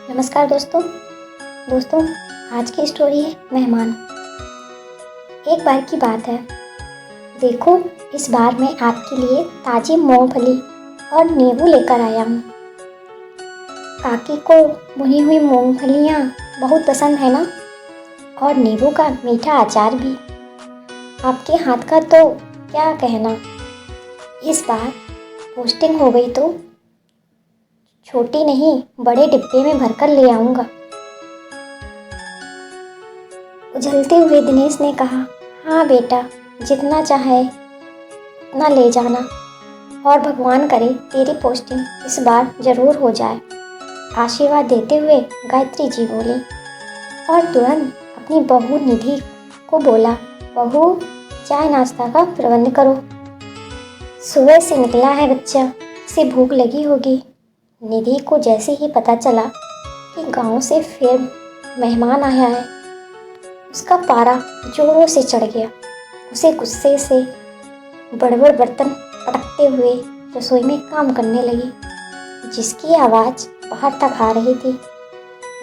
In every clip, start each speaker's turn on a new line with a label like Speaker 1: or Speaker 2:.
Speaker 1: नमस्कार दोस्तों आज की स्टोरी है मेहमान। एक बार की बात है। देखो, इस बार मैं आपके लिए ताज़ी मूंगफली और नींबू लेकर आया हूँ। काकी को भुनी हुई मूंगफलियाँ बहुत पसंद है ना, और नींबू का मीठा अचार भी। आपके हाथ का तो क्या कहना। इस बार पोस्टिंग हो गई तो छोटी नहीं, बड़े डिब्बे में भरकर ले आऊँगा। उछलते हुए दिनेश ने कहा, हाँ बेटा, जितना चाहे उतना ले जाना, और भगवान करे तेरी पोस्टिंग इस बार ज़रूर हो जाए। आशीर्वाद देते हुए गायत्री जी बोली, और तुरंत अपनी बहू निधि को बोला, बहू, चाय नाश्ता का प्रबंध करो। सुबह से निकला है बच्चा, उसे भूख लगी होगी। निधि को जैसे ही पता चला कि गांव से फिर मेहमान आया है, उसका पारा जोरों से चढ़ गया। उसे गुस्से से बड़बड़ बर्तन पटकते हुए रसोई में काम करने लगी, जिसकी आवाज़ बाहर तक आ रही थी।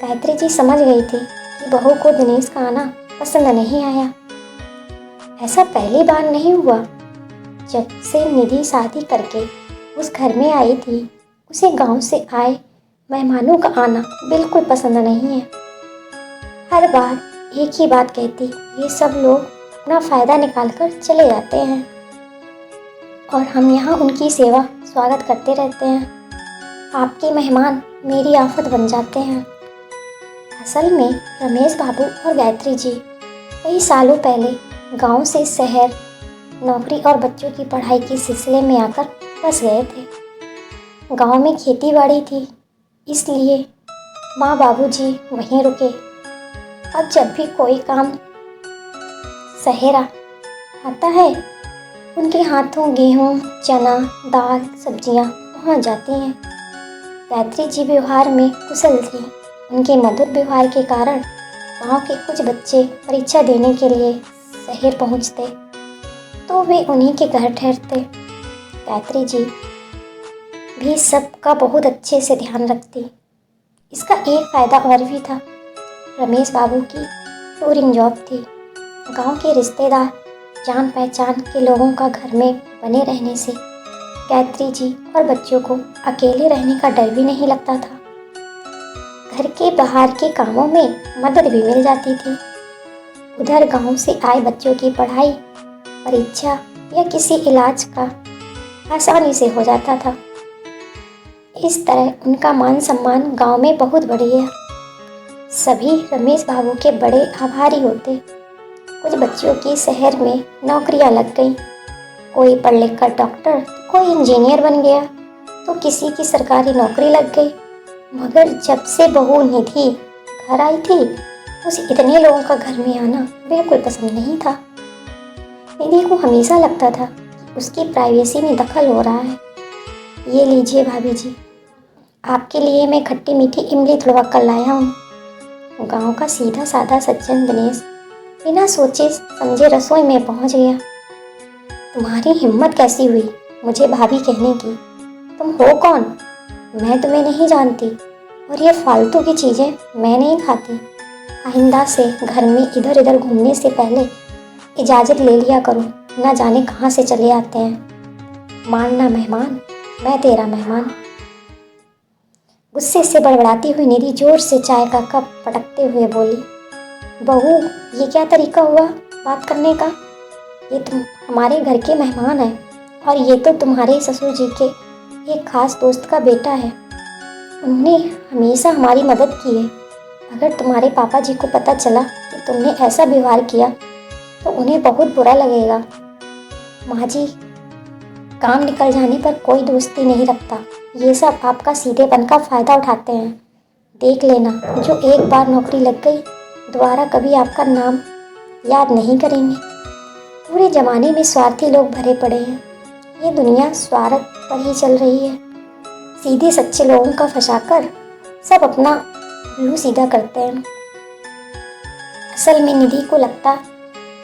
Speaker 1: गायत्री जी समझ गई थी कि बहू को दिनेश का आना पसंद नहीं आया। ऐसा पहली बार नहीं हुआ। जब से निधि शादी करके उस घर में आई थी, उसे गांव से आए मेहमानों का आना बिल्कुल पसंद नहीं है। हर बार एक ही बात कहती, ये सब लोग अपना फ़ायदा निकाल कर चले जाते हैं और हम यहाँ उनकी सेवा स्वागत करते रहते हैं। आपके मेहमान मेरी आफत बन जाते हैं। असल में रमेश बाबू और गायत्री जी कई सालों पहले गांव से शहर नौकरी और बच्चों की पढ़ाई के सिलसिले में आकर बस गए थे। गांव में खेती बाड़ी थी, इसलिए माँ बाबूजी वहीं रुके। अब जब भी कोई काम शहर आता है, उनके हाथों गेहूँ, चना, दाल, सब्जियाँ पहुँच जाती हैं। गायत्री जी व्यवहार में कुशल थी। उनके मधुर व्यवहार के कारण गांव के कुछ बच्चे परीक्षा देने के लिए शहर पहुँचते तो वे उन्हीं के घर ठहरते। गायत्री जी भी सबका बहुत अच्छे से ध्यान रखती। इसका एक फ़ायदा और भी था। रमेश बाबू की टूरिंग जॉब थी। गांव के रिश्तेदार, जान पहचान के लोगों का घर में बने रहने से गायत्री जी और बच्चों को अकेले रहने का डर भी नहीं लगता था। घर के बाहर के कामों में मदद भी मिल जाती थी। उधर गांव से आए बच्चों की पढ़ाई, परीक्षा या किसी इलाज का आसानी से हो जाता था। इस तरह उनका मान सम्मान गांव में बहुत बढ़ गया। सभी रमेश बाबू के बड़े आभारी होते। कुछ बच्चों की शहर में नौकरियां लग गईं। कोई पढ़ लिख कर डॉक्टर, कोई इंजीनियर बन गया, तो किसी की सरकारी नौकरी लग गई। मगर जब से बहू निधि घर आई थी, उसे इतने लोगों का घर में आना बिल्कुल पसंद नहीं था। निधि को हमेशा लगता था कि उसकी प्राइवेसी में दखल हो रहा है। ये लीजिए भाभी जी, आपके लिए मैं खट्टी मीठी इमली तुड़वा कर लाया हूँ। गांव का सीधा साधा सज्जन दिनेश बिना सोचे समझे रसोई में पहुँच गया। तुम्हारी हिम्मत कैसी हुई मुझे भाभी कहने की? तुम हो कौन? मैं तुम्हें नहीं जानती, और ये फालतू की चीज़ें मैं नहीं खाती। आइंदा से घर में इधर उधर घूमने से पहले इजाज़त ले लिया करो, ना जाने कहाँ से चले आते हैं। मानना मेहमान, मैं तेरा मेहमान। गुस्से से बड़बड़ाती हुई निधि जोर से चाय का कप पटकते हुए बोली, बहू, ये क्या तरीका हुआ बात करने का? ये तुम हमारे घर के मेहमान हैं, और ये तो तुम्हारे ससुर जी के एक खास दोस्त का बेटा है। उन्होंने हमेशा हमारी मदद की है। अगर तुम्हारे पापा जी को पता चला कि तुमने ऐसा व्यवहार किया तो उन्हें बहुत बुरा लगेगा। माँ जी काम निकल जाने पर कोई दोस्ती नहीं रखता। ये सब आपका सीधेपन का फ़ायदा उठाते हैं। देख लेना, जो एक बार नौकरी लग गई, दोबारा कभी आपका नाम याद नहीं करेंगे। पूरे ज़माने में स्वार्थी लोग भरे पड़े हैं। ये दुनिया स्वार्थ पर ही चल रही है। सीधे सच्चे लोगों का फंसाकर सब अपना उल्लू सीधा करते हैं। असल में निधि को लगता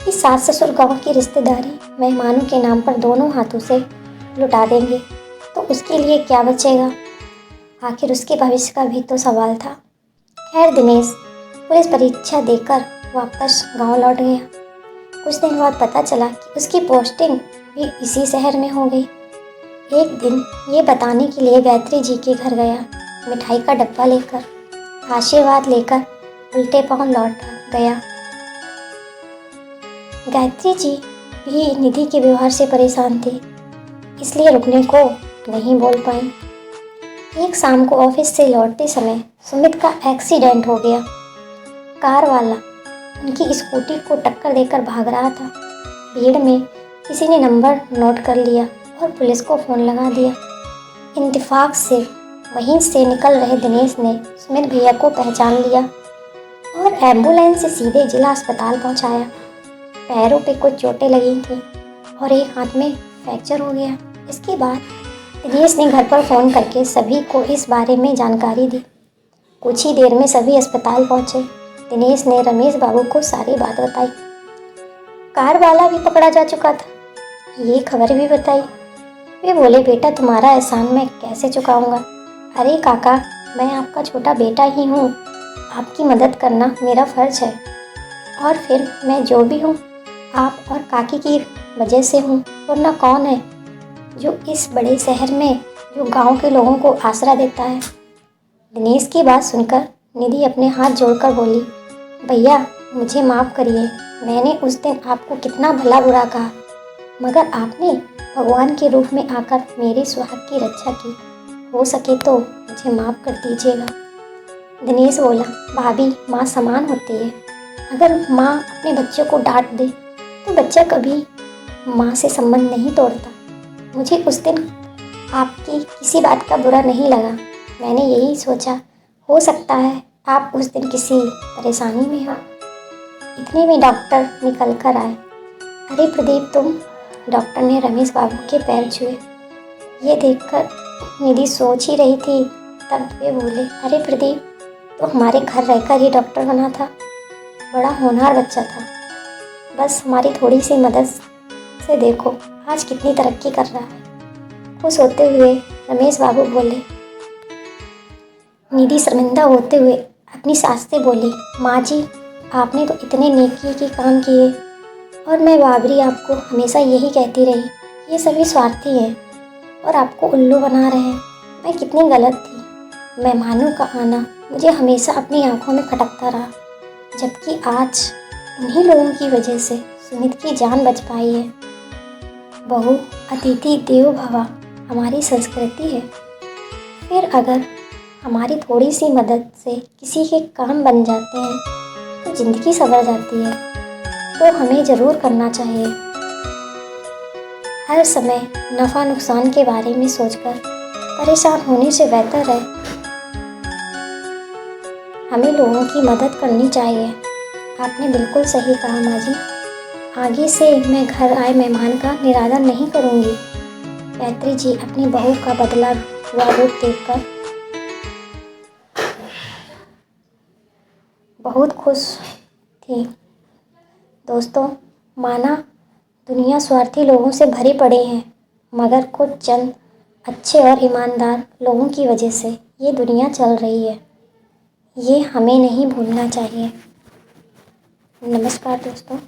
Speaker 1: कि सास ससुर गाँव की रिश्तेदारी मेहमानों के नाम पर दोनों हाथों से लुटा देंगे तो उसके लिए क्या बचेगा। आखिर उसके भविष्य का भी तो सवाल था। खैर दिनेश पुलिस परीक्षा देकर वापस गांव लौट गया। कुछ दिन बाद पता चला कि उसकी पोस्टिंग भी इसी शहर में हो गई। एक दिन ये बताने के लिए गायत्री जी के घर गया, मिठाई का डब्बा लेकर, आशीर्वाद लेकर उल्टे पांव लौट गया। गायत्री जी भी निधि के व्यवहार से परेशान थी, इसलिए रुकने को नहीं बोल पाई। एक शाम को ऑफिस से लौटते समय सुमित का एक्सीडेंट हो गया। कार वाला उनकी स्कूटी को टक्कर देकर भाग रहा था। भीड़ में किसी ने नंबर नोट कर लिया और पुलिस को फ़ोन लगा दिया। इत्तेफाक से वहीं से निकल रहे दिनेश ने सुमित भैया को पहचान लिया और एम्बुलेंस से सीधे जिला अस्पताल पहुंचाया। पैरों पे कुछ चोटें लगी थी और एक हाथ में फ्रैक्चर हो गया। इसके बाद दिनेश ने घर पर फ़ोन करके सभी को इस बारे में जानकारी दी। कुछ ही देर में सभी अस्पताल पहुंचे। दिनेश ने रमेश बाबू को सारी बात बताई। कार वाला भी पकड़ा जा चुका था, ये खबर भी बताई। वे बोले, बेटा तुम्हारा एहसान मैं कैसे चुकाऊंगा। अरे काका, मैं आपका छोटा बेटा ही हूँ, आपकी मदद करना मेरा फ़र्ज है। और फिर मैं जो भी हूँ आप और काकी की वजह से हूँ, वरना कौन है जो इस बड़े शहर में जो गांव के लोगों को आसरा देता है। दिनेश की बात सुनकर निधि अपने हाथ जोड़कर बोली, भैया मुझे माफ़ करिए, मैंने उस दिन आपको कितना भला बुरा कहा, मगर आपने भगवान के रूप में आकर मेरे सुहाग की रक्षा की। हो सके तो मुझे माफ़ कर दीजिएगा। दिनेश बोला, भाभी माँ समान होती है, अगर माँ अपने बच्चों को डांट दे तो बच्चा कभी माँ से संबंध नहीं तोड़ता। मुझे उस दिन आपकी किसी बात का बुरा नहीं लगा, मैंने यही सोचा हो सकता है आप उस दिन किसी परेशानी में हो। इतने में डॉक्टर निकल कर आए। अरे प्रदीप तुम। डॉक्टर ने रमेश बाबू के पैर छुए। ये देखकर निधि सोच ही रही थी, तब वे बोले, अरे प्रदीप तो हमारे घर रहकर ही डॉक्टर बना था, बड़ा होनहार बच्चा था। बस हमारी थोड़ी सी मदद से देखो आज कितनी तरक्की कर रहा है। खुश होते हुए रमेश बाबू बोले। निधि शर्मिंदा होते हुए अपनी सास से बोली, माँ जी आपने तो इतने नेकी के काम किए और मैं बाबरी आपको हमेशा यही कहती रही, ये सभी स्वार्थी हैं और आपको उल्लू बना रहे हैं। मैं कितनी गलत थी। मेहमानों का आना मुझे हमेशा अपनी आंखों में खटकता रहा, जबकि आज उन्हीं लोगों की वजह से सुमित की जान बच पाई है। बहु अतिथि देवो भव हमारी संस्कृति है। फिर अगर हमारी थोड़ी सी मदद से किसी के काम बन जाते हैं तो ज़िंदगी संवर जाती है, तो हमें ज़रूर करना चाहिए। हर समय नफ़ा नुकसान के बारे में सोचकर परेशान होने से बेहतर है हमें लोगों की मदद करनी चाहिए। आपने बिल्कुल सही कहा माँ जी। आगे से मैं घर आए मेहमान का निरादर नहीं करूँगी। गायत्री जी अपनी बहू का बदला हुआ रूप देखकर बहुत खुश थी। दोस्तों, माना दुनिया स्वार्थी लोगों से भरी पड़ी है, मगर कुछ चंद अच्छे और ईमानदार लोगों की वजह से ये दुनिया चल रही है। ये हमें नहीं भूलना चाहिए। नमस्कार दोस्तों।